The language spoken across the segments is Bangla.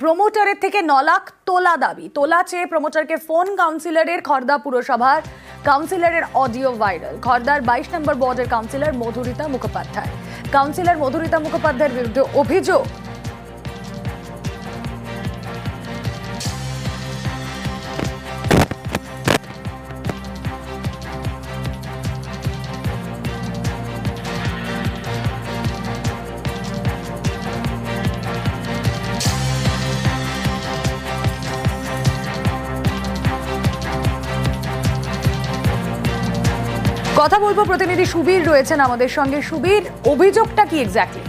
প্রমোটারের থেকে 9 লাখ তোলা দাবি, তোলা চেয়ে প্রমোটারকে ফোন কাউন্সিলরের। খড়দা পুরসভার কাউন্সিলরের অডিও ভাইরাল। খড়দার 22 নম্বর ওয়ার্ডের কাউন্সিলর মধুরিতা মুখোপাধ্যায়। কাউন্সিলর মধুরিতা মুখোপাধ্যায়ের বিরুদ্ধে অভিযোগ, কথা বলবো। প্রতিনিধি সুবীর রয়েছেন আমাদের সঙ্গে। সুবীর, অভিযোগটা কি এক্স্যাক্টলি?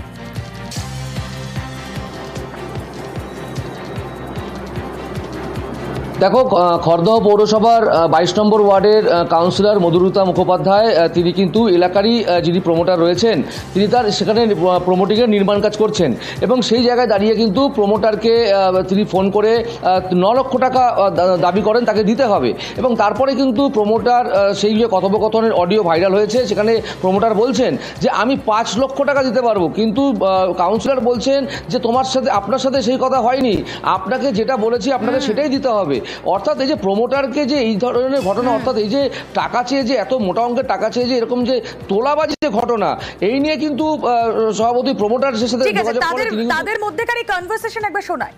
দেখো, খড়দহ পৌরসভার 22 নম্বর ওয়ার্ডের কাউন্সিলর মধুরিতা মুখোপাধ্যায় তিনি কিন্তু এলাকারই যিনি প্রমোটার রয়েছেন তিনি তার সেখানে প্রমোটিংয়ের নির্মাণ কাজ করছেন এবং সেই জায়গায় দাঁড়িয়ে কিন্তু প্রমোটারকে তিনি ফোন করে 9 লক্ষ টাকা দাবি করেন তাকে দিতে হবে এবং তারপরে কিন্তু প্রমোটার সেই যে কথোপকথনের অডিও ভাইরাল হয়েছে সেখানে প্রমোটার বলছেন যে আমি 5 লক্ষ টাকা দিতে পারবো, কিন্তু কাউন্সিলর বলছেন যে আপনার সাথে সেই কথা হয়নি, আপনাকে যেটা বলেছি আপনাকে সেটাই দিতে হবে। অর্থাৎ এই যে প্রমোটারকে যে এই ধরনের ঘটনা, অর্থাৎ এই যে টাকা চেয়ে যে এত মোটা অঙ্কের টাকা চেয়ে যে এরকম যে তোলাবাজি যে ঘটনা, এই নিয়ে কিন্তু সভাপতি প্রমোটার সাথে যোগাযোগ করে তাদের মধ্যেকার এই কনভারসেশন একবার শোনায়।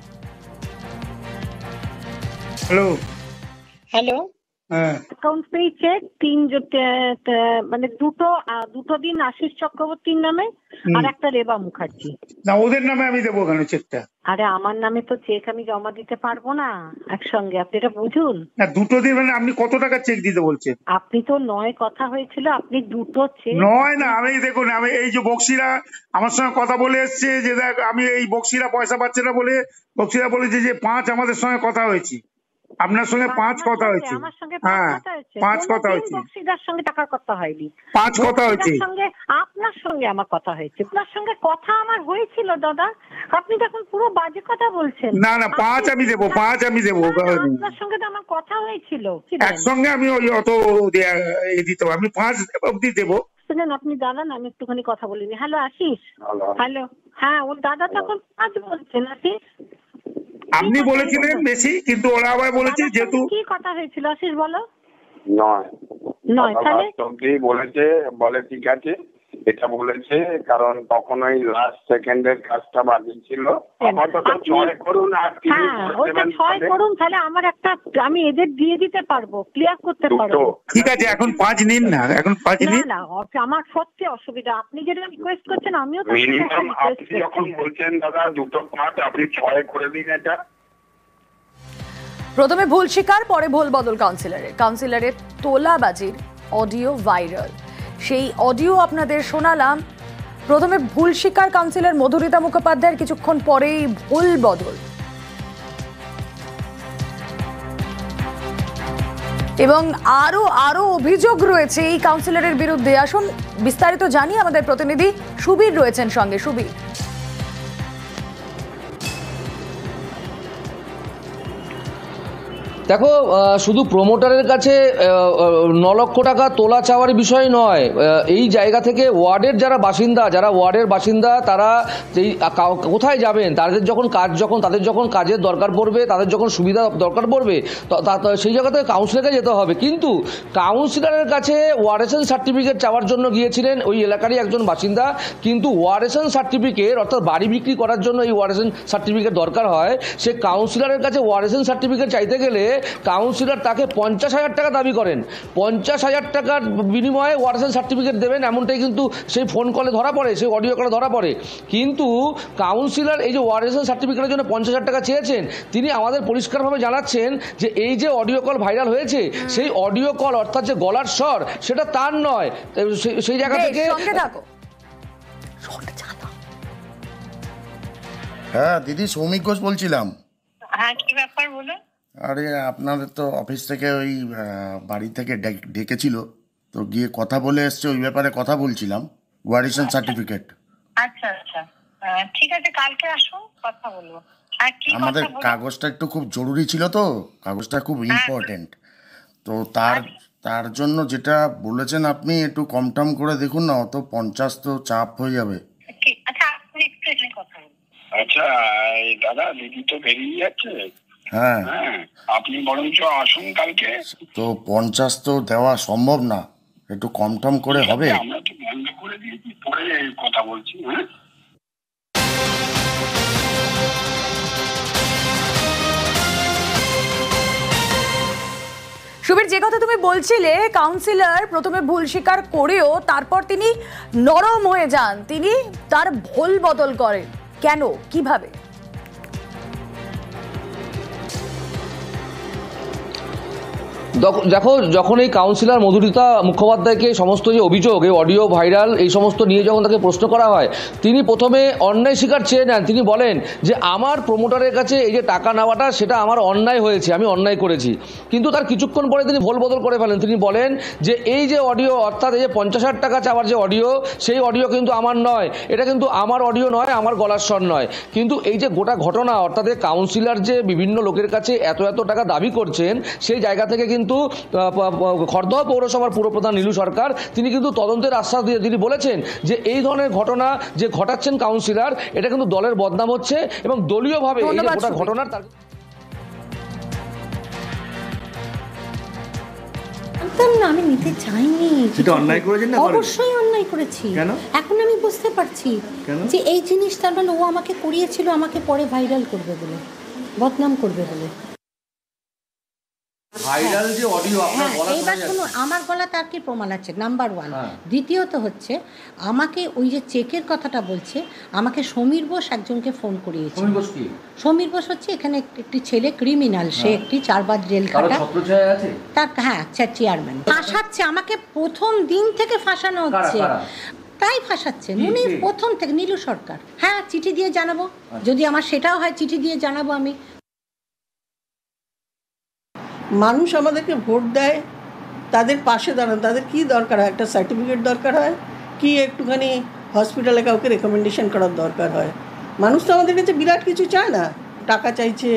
হ্যালো হ্যালো, হ্যাঁ, অ্যাকাউন্ট পেয়েছে মানে দুটো দিন আশিস চক্রবর্তীর নামে আর একটা রেবা মুখার্জি। না, ওদের নামে আমি দেবো কেন চেকটা? আরে আমার নামে তো চেক আমি জমা দিতে পারবো না একসঙ্গে, আপনি এটা বুঝুন না, দুটো দিন মানে আপনি কত টাকা চেক দিতে বলছেন? আপনি তো নয় কথা হয়েছিল, আপনি দুটো চেক। নয় না, আমি দেখুন, আমি এই যে বক্সিরা আমার সঙ্গে কথা বলে এসছে যে দেখ আমি এই বক্সিরা পয়সা পাচ্ছে না বলে, বক্সিরা বলেছে যে 5 আমাদের সঙ্গে কথা হয়েছে, আপনার সঙ্গে 5 কথা হয়েছে। আমার সঙ্গে হ্যাঁ, 5 কথা হয়েছে। বক্সিদার সঙ্গে টাকার কথা হয়নি, 5 কথা হয়েছে। আপনার সঙ্গে আমার কথা হয়েছে, আপনার সঙ্গে কথা আমার হয়েছিল দাদা, আপনি দেখুন পুরো বাজে কথা বলছেন। না না, 5 আমি দেবো, 5 আমি দেবো। আপনার সঙ্গে তো আমার কথা হয়েছিল, একসঙ্গে আমি ওই অত দিতে হবে, আমি 5 অব্দি দেবো। শুনেন, আপনি দাঁড়ান, আমি একটুখানি কথা বলিনি। হ্যালো আশিস, হ্যালো, হ্যাঁ ওর দাদা তখন 5 বলছেন। আশিস, আপনি বলেছিলেন বেশি, কিন্তু ওরা আবার বলেছে যেহেতু। কি কথা হয়েছিল আশিস বলো? নয় তাহলে বলেছে, বলে ঠিক আছে এটা বলেছে, কারণ তখন ওই লাস্ট সেকেন্ডের কাজটা বাকি ছিল। ছয় করুন, তাহলে আমার একটা আমি এদের দিয়ে দিতে পারবো, ক্লিয়ার করতে পারবো। ঠিক আছে, এখন 5 নিন না, এখন 5 নিন না। আমার সত্যি অসুবিধা, আপনি যেটা রিকোয়েস্ট করছেন আমিও তো মিনিমাম আপনি যখন বলছেন দাদা 2-5 আপনি 6 করে দিন। এটা প্রথমে ভুল স্বীকার, পরে ভুল বদল কাউন্সিলরের তোলাবাজির অডিও ভাইরাল। সেই অডিও আপনাদের শোনালাম। প্রথমে ভুল স্বীকার কাউন্সিলর মধুরিতা মুখোপাধ্যায়ের, কিছুক্ষণ পরেই ভুল বদল এবং আরো অভিযোগ রয়েছে এই কাউন্সিলরের বিরুদ্ধে। আসুন বিস্তারিত জানি, আমাদের প্রতিনিধি সুবীর রয়েছেন সঙ্গে। সুবীর, দেখো, শুধু প্রমোটারের কাছে 9 লক্ষ টাকা তোলা চাওয়ার বিষয় নয়, এই জায়গা থেকে ওয়ার্ডের যারা ওয়ার্ডের বাসিন্দা তারা কোথায় যাবেন, তাদের যখন কাজের দরকার পড়বে, তাদের যখন সুবিধা দরকার পড়বে, সেই জায়গা থেকে কাউন্সিলরকে যেতে হবে। কিন্তু কাউন্সিলরের কাছে ওয়ারেশন সার্টিফিকেট চাওয়ার জন্য গিয়েছিলেন ওই এলাকারই একজন বাসিন্দা, কিন্তু ওয়ারেশন সার্টিফিকেট অর্থাৎ বাড়ি বিক্রি করার জন্য এই ওয়ারেশন সার্টিফিকেট দরকার হয়। সে কাউন্সিলরের কাছে ওয়ারেশন সার্টিফিকেট চাইতে গেলে কাউন্সিলর তাকে 50,000 টাকা দাবি করেন। 50,000 টাকার বিনিময়ে ওয়ারেশন সার্টিফিকেট দেবেন, এমনটাই কিন্তু সেই ফোন কলে ধরা পড়ে, সেই অডিও কলে ধরা পড়ে। কিন্তু কাউন্সিলর এই যে ওয়ারেশন সার্টিফিকেটের জন্য 50,000 টাকা চেয়েছেন, তিনি আমাদের পরিষ্কারভাবে জানাচ্ছেন যে এই যে অডিও কল ভাইরাল হয়েছে, সেই অডিও কল অর্থাৎ যে গলার স্বর সেটা তার নয়। সেই জায়গা থেকে হ্যাঁ দিদি, সৌমিক ঘোষ বলছিলাম। হ্যাঁ, কি ব্যাপার বলুন। আরে আপনাদের তো অফিস থেকে ওই বাড়ি থেকে ডেকেছিল, তো গিয়ে কথা বলে এসছে, ওই ব্যাপারে কথা বলছিলাম, ওয়ারেশন সার্টিফিকেট। আচ্ছা, ঠিক আছে, কালকে আসুন, কথা বলবো। আমাদের কাগজটা একটু খুব জরুরি ছিল, তো কাগজটা খুব ইম্পর্টেন্ট, তো তার জন্য যেটা বলেছেন আপনি একটু কম টম করে দেখুন না, অত 50 তো চাপ হয়ে যাবে। আচ্ছা দাদা, দিদি তো বেরিয়ে যাচ্ছে। হ্যাঁ, হ্যাঁ, আপনি বরঞ্চ আসুন কালকে। তো 50 তো দেওয়া সম্ভব না, একটু কম টম করে হবে। আমরা তো বন্ধ করে দিয়েছি, পরে কথা বলছি। হ্যাঁ, সুবীর, যে কথা তুমি বলছিলে, কাউন্সিলর প্রথমে ভুল স্বীকার করেও তারপর তিনি নরম হয়ে যান, তিনি তার ভুল বদল করেন কেন, কিভাবে? দেখো, যখন এই কাউন্সিলর মধুরিতা মুখোপাধ্যায়কে সমস্ত যে অভিযোগ, এই অডিও ভাইরাল, এই সমস্ত নিয়ে যখন তাকে প্রশ্ন করা হয়, তিনি প্রথমে অন্যায় স্বীকার চেয়ে নেন। তিনি বলেন যে আমার প্রমোটারের কাছে এই যে টাকা নেওয়াটা, সেটা আমার অন্যায় হয়েছে, আমি অন্যায় করেছি। কিন্তু তার কিছুক্ষণ পরে তিনি ভুল বদল করে ফেলেন। তিনি বলেন যে এই যে অডিও, অর্থাৎ এই যে 50,000 টাকা চাওয়ার যে অডিও, সেই অডিও কিন্তু আমার নয়, এটা কিন্তু আমার অডিও নয়, আমার গলার স্বর নয়। কিন্তু এই যে গোটা ঘটনা, অর্থাৎ এই কাউন্সিলর যে বিভিন্ন লোকের কাছে এত টাকা দাবি করছেন, সেই জায়গা থেকে কিন্তু খড়দহ পৌরসভার পুরপ্রধান নীলু সরকার তিনি কিন্তু তদন্তের আশ্বাস দিয়ে তিনি বলেছেন যে এই ধরনের ঘটনা যে ঘটাচ্ছেন কাউন্সিলর, এটা কিন্তু দলের বদনাম হচ্ছে এবং দলীয়ভাবে এই যে গোটা ঘটনার না, আমি নিতে চাইনি। সেটা অন্যায় করেছেন না? অবশ্যই অন্যায় করেছি। কেন? এখন আমি বুঝতে পারছি যে এই জিনিস তার মানে ও আমাকে করিয়েছিল, আমাকে পরে ভাইরাল করবে বলে, বদনাম করবে বলে। ভাইরাল যে অডিও আপনার গলা, এইবার শুনো, আমার গলা তার কি প্রমাণ আছে? নাম্বার 1। দ্বিতীয়ত হচ্ছে, আমাকে ওই যে চেকের কথাটা বলছে, আমাকে সমীর বোস একজনকে ফোন করিয়েছে। সমীর বোস হচ্ছে এখানে একটি ছেলে, ক্রিমিনাল, সে একটি 4 বার জেল খাটা তার, হ্যাঁ, চেয়ারম্যান। ফাঁসাচ্ছে আমাকে, প্রথম দিন থেকে ফাঁসানো হচ্ছে। তাই ফাঁসাচ্ছে উনি প্রথম থেকে, নীলু সরকার। হ্যাঁ, চিঠি দিয়ে জানাবো, যদি আমার সেটাও হয় চিঠি দিয়ে জানাবো আমি। মানুষ আমাদেরকে ভোট দেয়, তাদের পাশে দাঁড়ান। তাদের কি দরকার হয়? একটা সার্টিফিকেট দরকার হয়, কি একটুখানি হসপিটালে কাউকে রেকমেন্ডেশন করার দরকার হয়। মানুষ তো আমাদের কাছে বিরাট কিছু চায় না, টাকা চাইছে,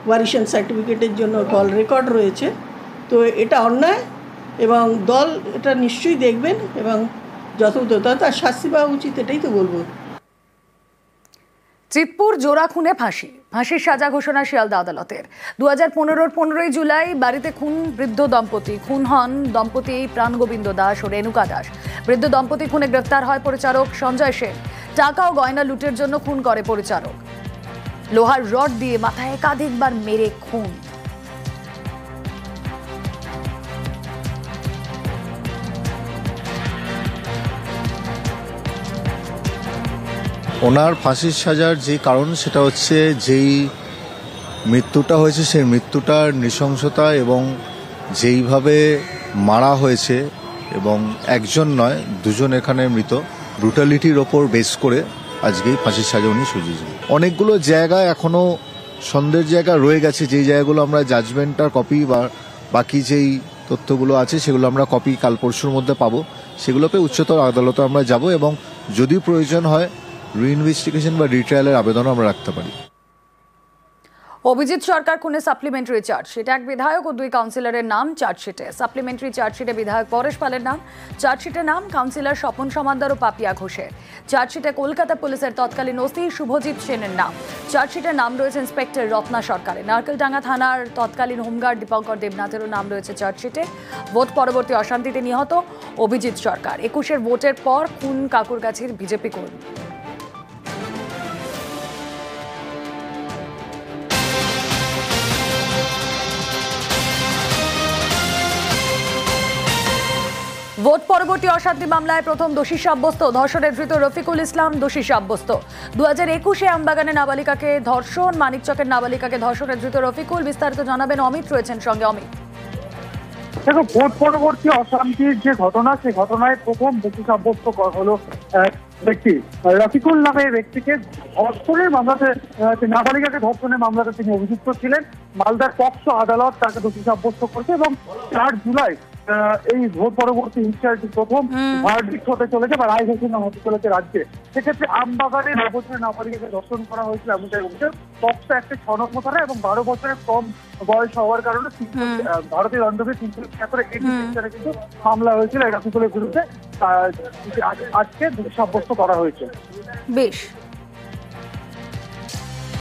ওয়ারিশন সার্টিফিকেটের জন্য কল রেকর্ড রয়েছে। তো এটা অন্যায় এবং দল এটা নিশ্চয়ই দেখবেন এবং যথোপযথ তার শাস্তি পাওয়া উচিত, এটাই তো বলবো। চিতপুর জোড়া খুনে ফাঁসির সাজা ঘোষণা শিয়ালদা আদালতের। 2015-র 15ই জুলাই বাড়িতে খুন বৃদ্ধ দম্পতি। খুন হন দম্পতি প্রাণগোবিন্দ দাস ও রেণুকা দাস। বৃদ্ধ দম্পতি খুনে গ্রেফতার হয় পরিচারক সঞ্জয় সেন। টাকা ও গয়না লুটের জন্য খুন করে পরিচারক। লোহার রড দিয়ে মাথায় একাধিকবার মেরে খুন। ওনার ফাঁসির সাজার যে কারণ, সেটা হচ্ছে যেই মৃত্যুটা হয়েছে সেই মৃত্যুটার নৃশংসতা এবং যেইভাবে মারা হয়েছে, এবং একজন নয়, দুজন এখানে মৃত, ব্রুটালিটির ওপর বেস করে আজকেই ফাঁসির সাজা উনি সুজিয়েছেন। অনেকগুলো জায়গায় এখনও সন্দেহের জায়গা রয়ে গেছে, যেই জায়গাগুলো আমরা জাজমেন্টটার কপি বা বাকি যেই তথ্যগুলো আছে সেগুলো আমরা কপি কাল পরশুর মধ্যে পাবো। সেগুলোকে উচ্চতর আদালতে আমরা যাব এবং যদি প্রয়োজন হয় রিইনভেস্টিগেশন বা রিট্রায়ালের আবেদনও আমরা রাখতে পারি। অভিজিৎ সরকার খুনে সাপ্লিমেন্টারি চার্জশিট। এক বিধায়ক ও 2 কাউন্সিলরের নাম চার্জশিটে। সাপ্লিমেন্টারি চার্জশিটে বিধায়ক পরেশ পালের নাম, চার্জশিটে নাম কাউন্সিলর স্বপন সমাদ্দার ও পাপিয়া ঘোষের। চার্জশিটে কলকাতা পুলিশের তৎকালীন ওসি শুভজিৎ সেনের নাম। চার্জশিটের নাম রয়েছে ইন্সপেক্টর রত্না সরকারের। নারকেলডাঙ্গা থানার তৎকালীন হোমগার্ড দীপঙ্কর দেবনাথেরও নাম রয়েছে চার্জশিটে। ভোট পরবর্তী অশান্তিতে নিহত অভিজিৎ সরকার। 21-এর ভোটের পর খুন কাকুরগাছির বিজেপি কর্মী। ভোট পরবর্তী অশান্তি মামলায় প্রথম দোষী সাব্যস্ত। ধর্ষণে ধৃত রফিকুল ইসলাম দোষী সাব্যস্ত। 2021-এ আমবাগানে নাবালিকাকে ধর্ষণ, মানিকচকের নাবালিকাকে ধর্ষণে ধৃত রফিকুল। বিস্তারিত জানাবেন অমিত, রয়েছেন সঙ্গে অমিত। দেখো, ভোট পরবর্তী অশান্তির যে ঘটনা, সেই ঘটনায় প্রথম দোষী সাব্যস্ত হলো ব্যক্তি রফিকুল নামে ব্যক্তিকে ধর্ষণের মামলাতে, নাবালিকাকে ধর্ষণের মামলাতে তিনি অভিযুক্ত ছিলেন। মালদার পক্সো আদালত তাকে দোষী সাব্যস্ত করেছে এবং 4 জুলাই এই ভোট পরবর্তী হিংসার প্রথম ভার্ডিক্ট হতে চলেছে বা রায় ঘোষণা হতে চলেছে রাজ্যে। সেক্ষেত্রে আমবাগানে 9 বছরের নাবালিকাকে ধর্ষণ করা হয়েছিল এমনটাই অভিযোগ। পক্সো একটা 6 নম্বর ধারা এবং 12 বছরের কম বয়স হওয়ার কারণে ভারতীয় দণ্ডবিধি 377 কিন্তু মামলা হয়েছিল রফিকুলের বিরুদ্ধে। আজকে দোষী সাব্যস্ত করা হয়েছে। বেশ।